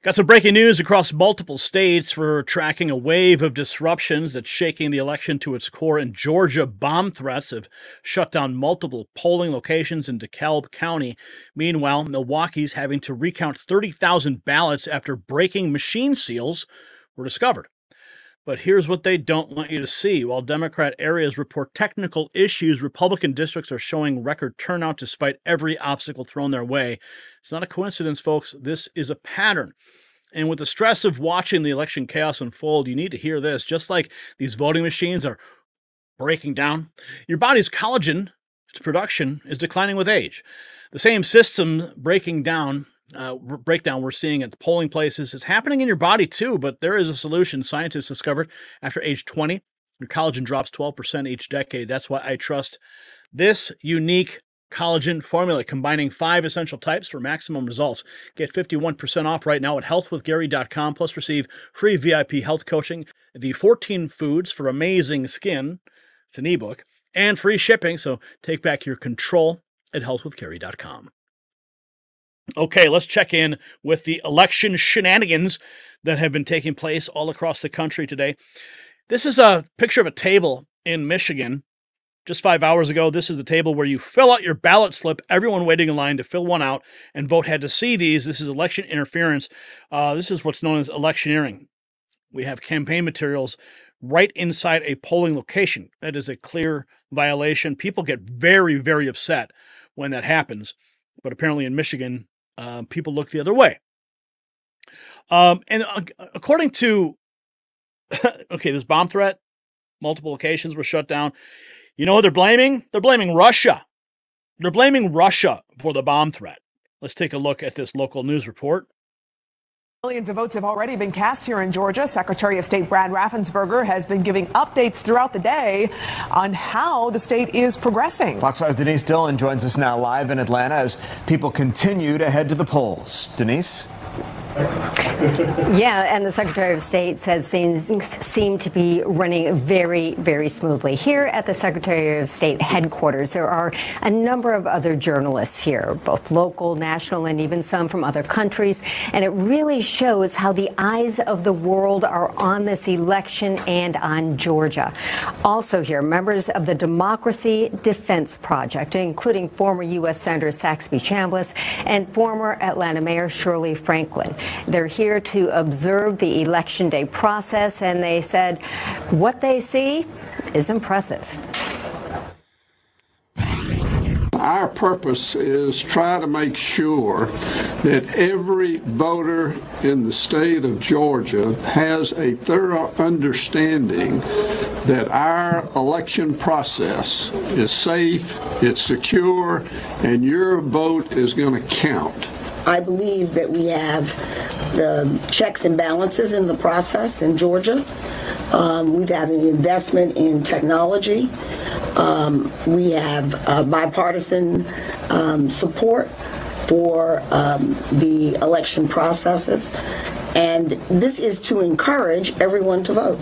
Got some breaking news across multiple states. We're tracking a wave of disruptions that's shaking the election to its core. In Georgia, bomb threats have shut down multiple polling locations in DeKalb County. Meanwhile, Milwaukee's having to recount 30,000 ballots after breaking machine seals were discovered. But here's what they don't want you to see. While Democrat areas report technical issues, Republican districts are showing record turnout despite every obstacle thrown their way. It's not a coincidence, folks. This is a pattern. And with the stress of watching the election chaos unfold, you need to hear this. Just like these voting machines are breaking down, your body's collagen, its production, is declining with age. The same system breakdown we're seeing at the polling places is happening in your body too, but there is a solution. Scientists discovered after age 20, your collagen drops 12% each decade. That's why I trust this unique collagen formula, combining 5 essential types for maximum results. Get 51% off right now at healthwithgary.com, plus receive free VIP health coaching, the 14 foods for amazing skin. It's an ebook, and free shipping, so take back your control at healthwithgary.com. Okay, let's check in with the election shenanigans that have been taking place all across the country today. This is a picture of a table in Michigan. Just 5 hours ago, this is the table where you fill out your ballot slip. Everyone waiting in line to fill one out and vote had to see these. This is election interference. This is what's known as electioneering. We have campaign materials right inside a polling location. That is a clear violation. People get very, very upset when that happens. But apparently in Michigan, people look the other way. And according to, this bomb threat, multiple locations were shut down. You know what they're blaming? They're blaming Russia. They're blaming Russia for the bomb threat. Let's take a look at this local news report. Millions of votes have already been cast here in Georgia. Secretary of State Brad Raffensperger has been giving updates throughout the day on how the state is progressing. Fox 5's Denise Dillon joins us now live in Atlanta as people continue to head to the polls. Denise? Yeah, and the Secretary of State says things seem to be running very, very smoothly. Here at the Secretary of State headquarters, there are a number of other journalists here, both local, national, and even some from other countries. And it really shows how the eyes of the world are on this election and on Georgia. Also here, members of the Democracy Defense Project, including former U.S. Senator Saxby Chambliss and former Atlanta Mayor Shirley Franklin. They're here to observe the Election Day process, and they said what they see is impressive. Our purpose is try to make sure that every voter in the state of Georgia has a thorough understanding that our election process is safe, it's secure, and your vote is going to count. I believe that we have the checks and balances in the process in Georgia. We've had an investment in technology. We have bipartisan support for the election processes. And this is to encourage everyone to vote.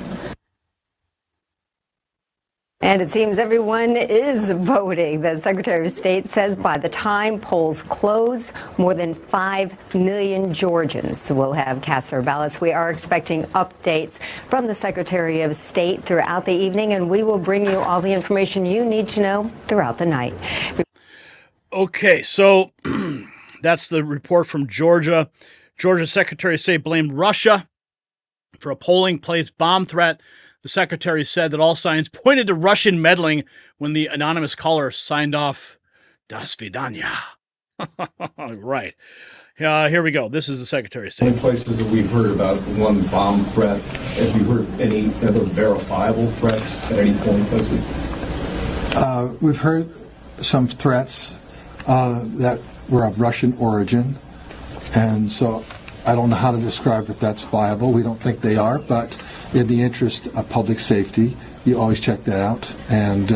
And it seems everyone is voting. The Secretary of State says by the time polls close, more than 5 million Georgians will have cast their ballots. We are expecting updates from the Secretary of State throughout the evening, and we will bring you all the information you need to know throughout the night. Okay, so that's the report from Georgia. Georgia's Secretary of State blamed Russia for a polling place bomb threat. The secretary said that all signs pointed to Russian meddling when the anonymous caller signed off, "Das Vidanya." Right. Here we go. This is the Secretary of State. Any places that we've heard about one bomb threat, have you heard of any other verifiable threats at any polling places? We've heard some threats that were of Russian origin, and so I don't know how to describe if that's viable. We don't think they are, but in the interest of public safety, you always check that out, and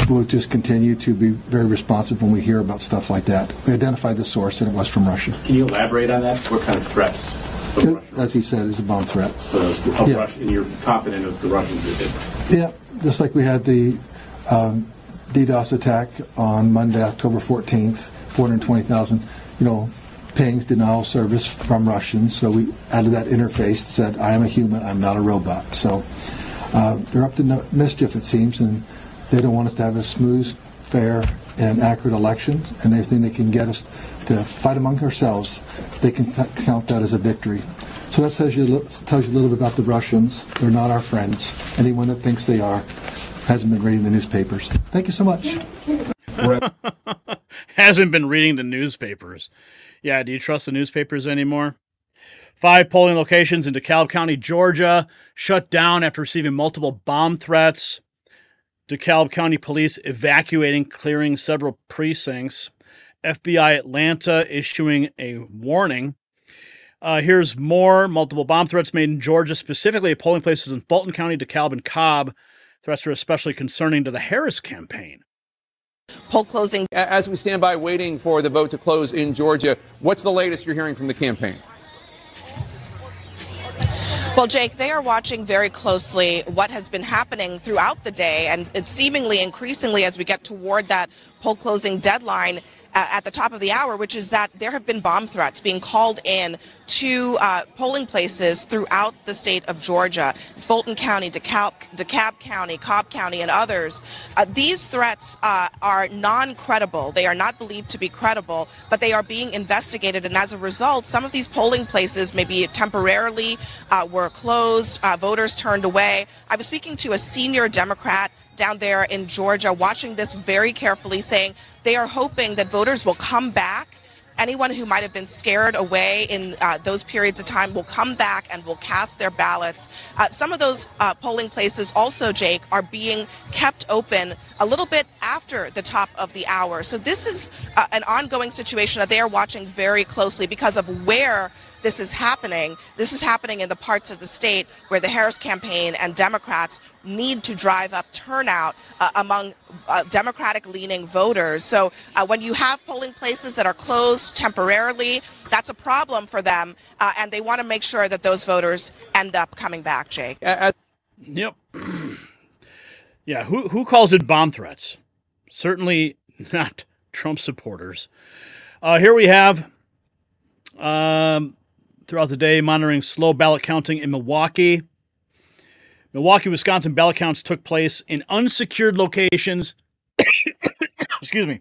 we'll just continue to be very responsive when we hear about stuff like that. We identified the source, and it was from Russia. Can you elaborate on that? What kind of threats? As he said, it's a bomb threat. So yeah. Russia, and you're confident it was the Russians that did it? Yeah, just like we had the DDoS attack on Monday, October 14th, 420,000, pings, denial of service from Russians. So we added that interface that said, I am a human, I'm not a robot. So they're up to no mischief, it seems, and they don't want us to have a smooth, fair, and accurate election, and everything they can get us to fight among ourselves, they can count that as a victory. So that tells you a little bit about the Russians. They're not our friends. Anyone that thinks they are hasn't been reading the newspapers. Thank you so much. Hasn't been reading the newspapers. Yeah, do you trust the newspapers anymore? 5 polling locations in DeKalb County, Georgia, shut down after receiving multiple bomb threats. DeKalb County police evacuating, clearing several precincts. FBI Atlanta issuing a warning. Here's more. Multiple bomb threats made in Georgia, specifically at polling places in Fulton County, DeKalb, and Cobb. Threats are especially concerning to the Harris campaign. Poll closing. As we stand by waiting for the vote to close in Georgia, what's the latest you're hearing from the campaign? Well, Jake, they are watching very closely what has been happening throughout the day, and it's seemingly increasingly as we get toward that poll closing deadline at the top of the hour, which is that there have been bomb threats being called in to polling places throughout the state of Georgia, Fulton County, DeKalb County, Cobb County, and others. These threats are non-credible. They are not believed to be credible, but they are being investigated. And as a result, some of these polling places maybe temporarily were closed, voters turned away. I was speaking to a senior Democrat down there in Georgia, watching this very carefully, saying they are hoping that voters will come back. Anyone who might have been scared away in those periods of time will come back and will cast their ballots. Some of those polling places also, Jake, are being kept open a little bit after the top of the hour. So this is an ongoing situation that they are watching very closely because of where this is happening. This is happening in the parts of the state where the Harris campaign and Democrats need to drive up turnout among Democratic-leaning voters. So when you have polling places that are closed temporarily, that's a problem for them, and they want to make sure that those voters end up coming back, Jake. Yep. Yeah, who calls it bomb threats? Certainly not Trump supporters. Here we have, throughout the day, monitoring slow ballot counting in Milwaukee. Milwaukee, Wisconsin ballot counts took place in unsecured locations. Excuse me.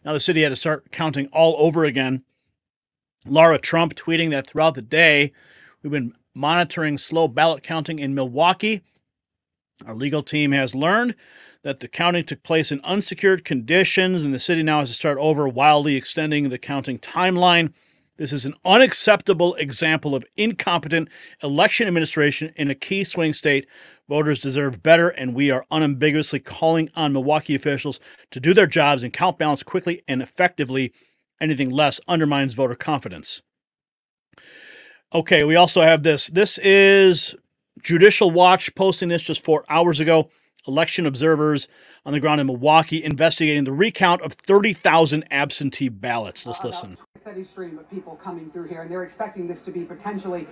Now the city had to start counting all over again. Laura Trump tweeting that throughout the day, we've been monitoring slow ballot counting in Milwaukee. Our legal team has learned that the counting took place in unsecured conditions, and the city now has to start over, wildly extending the counting timeline. This is an unacceptable example of incompetent election administration in a key swing state. Voters deserve better, and we are unambiguously calling on Milwaukee officials to do their jobs and count ballots quickly and effectively. Anything less undermines voter confidence. Okay, we also have this. This is Judicial Watch posting this just 4 hours ago. Election observers on the ground in Milwaukee investigating the recount of 30,000 absentee ballots. Let's listen. Steady stream of people coming through here, and they're expecting this to be potentially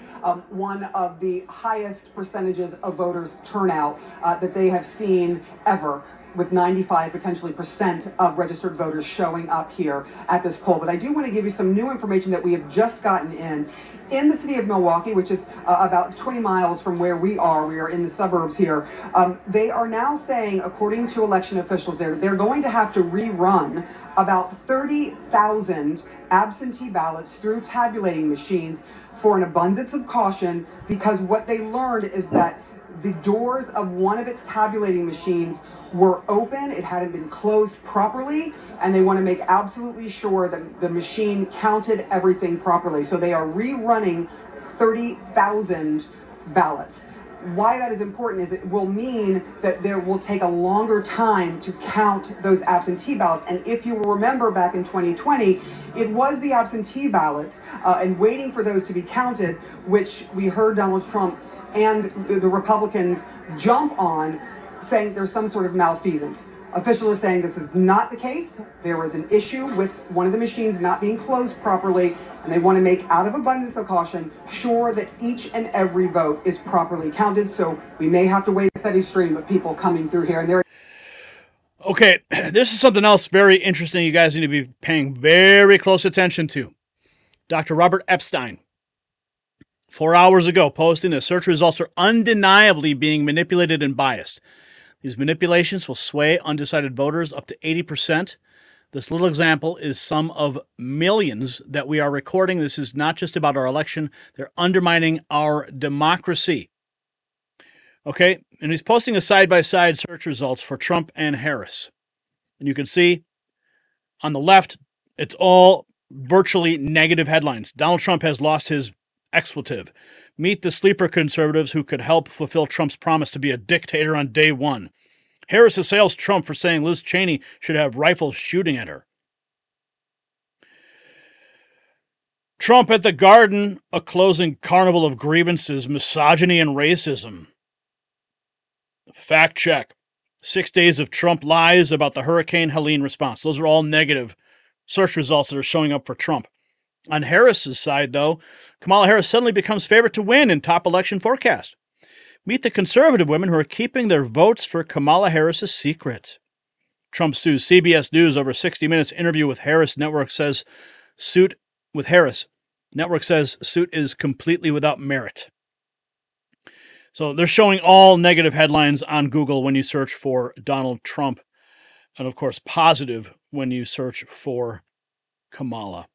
one of the highest percentages of voters turnout that they have seen ever, with 95 potentially % of registered voters showing up here at this poll. But I do want to give you some new information that we have just gotten in the city of Milwaukee, which is about 20 miles from where we are. We are in the suburbs here. They are now saying, according to election officials there, that they're going to have to rerun about 30,000 absentee ballots through tabulating machines for an abundance of caution, because what they learned is that the doors of one of its tabulating machines were open. It hadn't been closed properly, and they want to make absolutely sure that the machine counted everything properly. So they are rerunning 30,000 ballots. Why that is important is it will mean that there will take a longer time to count those absentee ballots. And if you will remember, back in 2020, it was the absentee ballots and waiting for those to be counted, which we heard Donald Trump and the Republicans jump on, saying there's some sort of malfeasance. Officials are saying this is not the case. There was an issue with one of the machines not being closed properly, and they want to make, out of abundance of caution, sure that each and every vote is properly counted. So we may have to wait a steady stream of people coming through here. And there. Okay, this is something else very interesting you guys need to be paying very close attention to. Dr. Robert Epstein, 4 hours ago, posting that search results are undeniably being manipulated and biased. These manipulations will sway undecided voters up to 80%. This little example is some of millions that we are recording. This is not just about our election. They're undermining our democracy. Okay, and he's posting a side-by-side search results for Trump and Harris. And you can see on the left, it's all virtually negative headlines. Donald Trump has lost his expletive. Meet the sleeper conservatives who could help fulfill Trump's promise to be a dictator on day one. Harris assails Trump for saying Liz Cheney should have rifles shooting at her. Trump at the Garden, a closing carnival of grievances, misogyny, and racism. Fact check. 6 days of Trump lies about the Hurricane Helene response. Those are all negative search results that are showing up for Trump. On Harris's side, though, Kamala Harris suddenly becomes favorite to win in top election forecast. Meet the conservative women who are keeping their votes for Kamala Harris a secret. Trump sues CBS News over 60 Minutes interview with Harris. Network says suit is completely without merit. So they're showing all negative headlines on Google when you search for Donald Trump, and of course positive when you search for Kamala.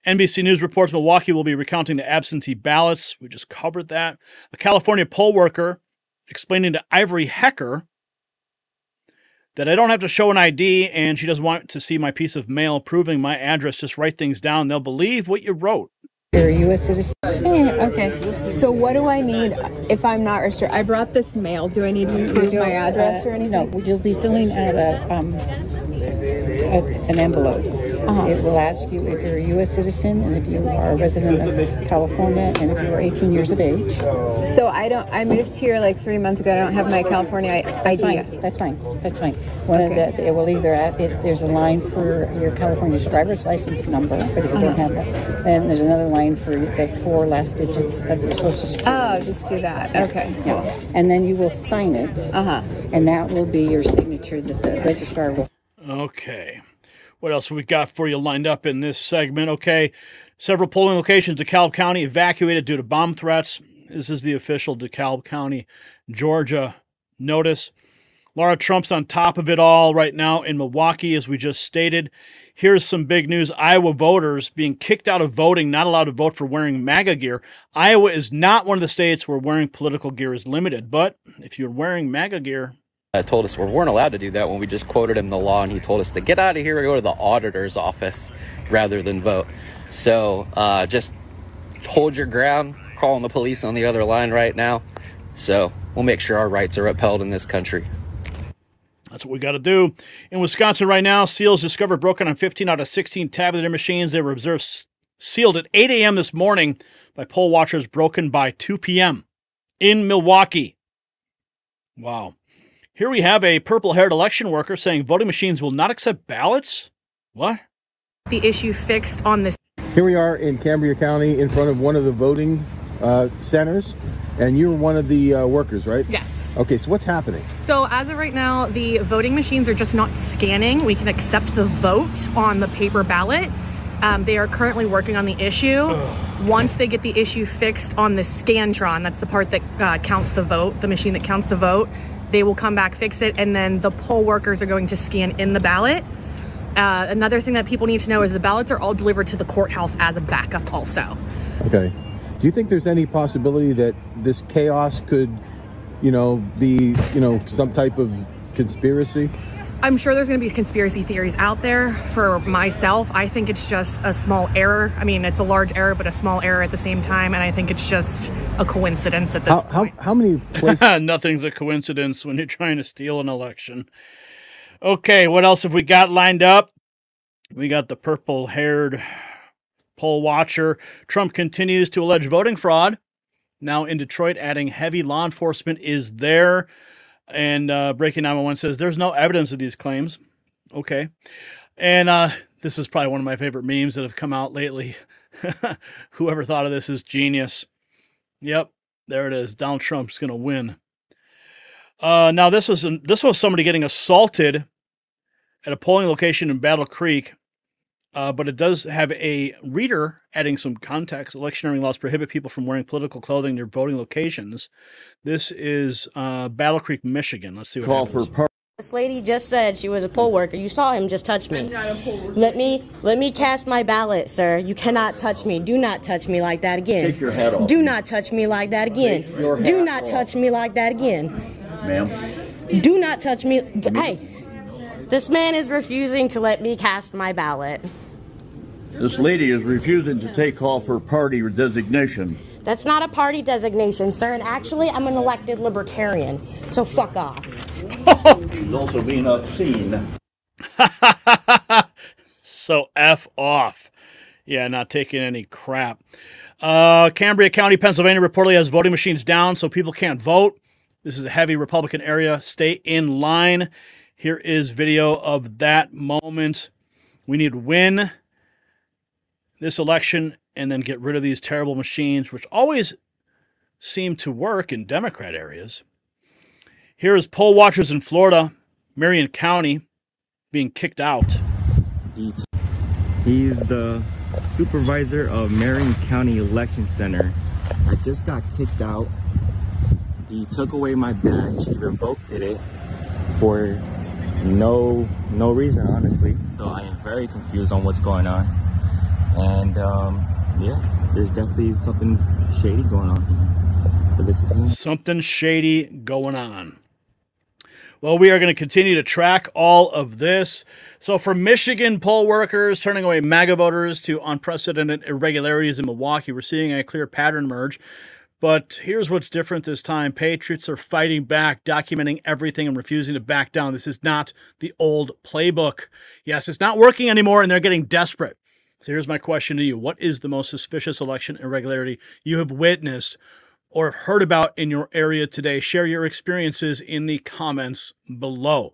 NBC News reports Milwaukee will be recounting the absentee ballots. We just covered that. A California poll worker explaining to Ivory Hecker that I don't have to show an ID and she doesn't want to see my piece of mail proving my address. Just write things down. They'll believe what you wrote. You're a U.S. citizen. Okay. So what do I need if I'm not registered? I brought this mail. Do I need to prove my address or anything? No, you'll be filling out an envelope. It will ask you if you're a U.S. citizen and if you are a resident of California and if you are 18 years of age. So I moved here like 3 months ago. I don't have my California ID. That's fine. It will either there's a line for your California driver's license number, but if you don't have that, then there's another line for the 4 last digits of your social security. Oh, just do that. Okay. Yeah. Cool. And then you will sign it. And that will be your signature that the registrar will. Okay. What else have we got for you lined up in this segment? Okay, several polling locations in DeKalb County evacuated due to bomb threats. This is the official DeKalb County, Georgia notice. Laura Trump's on top of it all right now in Milwaukee, as we just stated. Here's some big news. Iowa voters being kicked out of voting, not allowed to vote for wearing MAGA gear. Iowa is not one of the states where wearing political gear is limited, but if you're wearing MAGA gear, told us we weren't allowed to do that when we just quoted him the law, and he told us to get out of here and go to the auditor's office rather than vote. So just hold your ground, calling the police on the other line right now. So we'll make sure our rights are upheld in this country. That's what we got to do. In Wisconsin right now, seals discovered broken on 15 out of 16 tabulator machines. They were observed sealed at 8 a.m. this morning by poll watchers, broken by 2 p.m. in Milwaukee. Wow. Here we have a purple-haired election worker saying voting machines will not accept ballots? What? The issue fixed on this. Here we are in Cambria County in front of one of the voting centers, and you're one of the workers, right? Yes. Okay, so what's happening? So as of right now, the voting machines are just not scanning. We can accept the vote on the paper ballot. They are currently working on the issue. Once they get the issue fixed on the Scantron, that's the part that counts the vote, the machine that counts the vote, they will come back, fix it, and then the poll workers are going to scan in the ballot. Another thing that people need to know is the ballots are all delivered to the courthouse as a backup also. Okay. Do you think there's any possibility that this chaos could, be, some type of conspiracy? I'm sure there's going to be conspiracy theories out there. For myself, I think it's just a small error. I mean, it's a large error, but a small error at the same time. And I think it's just a coincidence at this point. How many places? Nothing's a coincidence when you're trying to steal an election. Okay, what else have we got lined up? We got the purple-haired poll watcher. Trump continues to allege voting fraud. Now in Detroit, adding heavy law enforcement is there. And Breaking 911 says there's no evidence of these claims. Okay. And this is probably one of my favorite memes that have come out lately. Whoever thought of this is genius. Yep, there it is. Donald Trump's going to win. Now, this was somebody getting assaulted at a polling location in Battle Creek. But it does have a reader adding some context. Electioneering laws prohibit people from wearing political clothing near voting locations. This is Battle Creek, Michigan. Let's see what happens. This lady just said she was a poll worker. You saw him just touch me. I'm not a poll worker. Let me cast my ballot, sir. You cannot touch me. Do not touch me like that again. Take your hat off. Do not touch me like that again. Take your hat Do not off. touch me like that again. Ma'am. Do not touch me. Hey, this man is refusing to let me cast my ballot. This lady is refusing to take off her party designation. That's not a party designation, sir. And actually, I'm an elected libertarian. So fuck off. She's also being obscene. So F off. Yeah, not taking any crap. Cambria County, Pennsylvania reportedly has voting machines down, so people can't vote. This is a heavy Republican area. Stay in line. Here is video of that moment. We need to win this election and then get rid of these terrible machines, which always seem to work in Democrat areas. Here is poll watchers in Florida, Marion County, being kicked out. He's the supervisor of Marion County Election Center. I just got kicked out. He took away my badge. He revoked it for no reason, honestly. So I am very confused on what's going on. And yeah, there's definitely something shady going on here. But this is him. Something shady going on. Well, we are going to continue to track all of this. So from Michigan poll workers turning away MAGA voters to unprecedented irregularities in Milwaukee, we're seeing a clear pattern emerge. But here's what's different this time. Patriots are fighting back, documenting everything and refusing to back down. This is not the old playbook. Yes, it's not working anymore, and they're getting desperate. So here's my question to you. What is the most suspicious election irregularity you have witnessed or heard about in your area today? Share your experiences in the comments below.